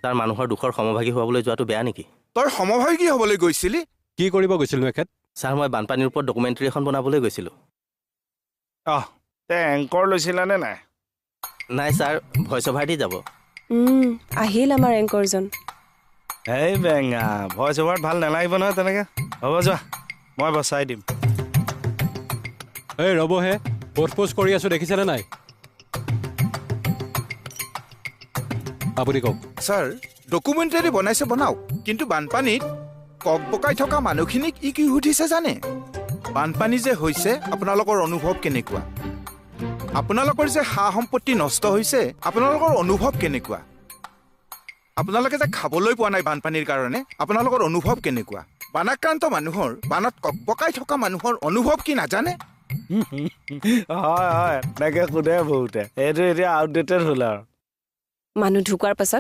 তাৰ মানুহৰ দুখৰ সমভাগী হ'বলৈ যোৱাটো বেয়া নেকি? তই সমভাগী হ'বলৈ গৈছিলি? কি কৰিব গৈছিলনো এখেত? ছাৰ মই বানপানীৰ ওপৰত ডকুমেণ্টাৰী এখন বনাবলৈ গৈছিলোঁ। তে এংকৰ লৈছিলানে নাই? নাই ছাৰ, ভইচ অভাৰ দি যাব। আহিল আমাৰ এংকৰজন। এই বেঙা, ভইচ অভাৰত ভাল নালাগিব নহয় তেনেকৈ। হ'ব যোৱা, মই বচাই দিম। এই ৰ'বহে, পোষ্ট কৰি আছোঁ দেখিছেনে নাই? আপুনি কওক। ছাৰ, ডকুমেণ্টাৰী বনাইছে বনাওক, কিন্তু বানপানীত ককবকাই থকা মানুহখিনিক কি সুধিছে জানে? বানপানী যে হৈছে আপোনালোকৰ অনুভৱ কেনেকুৱা? আপোনালোকৰ যে সা সম্পত্তি নষ্ট হৈছে আপোনালোকৰ অনুভৱ কেনেকুৱা? আপোনালোকে যে খাবলৈ পোৱা নাই বানপানীৰ কাৰণে আপোনালোকৰ অনুভৱ কেনেকুৱা? বানাক্ৰান্ত মানুহৰ, বানত ককবকাই থকা মানুহৰ অনুভৱ কি নাজানে? হয়, এনেকৈ সোধে বহুতে। এইটো এতিয়া আউটডেটেড হ'ল আৰু। মানুহ ঢুকোৱাৰ পাছত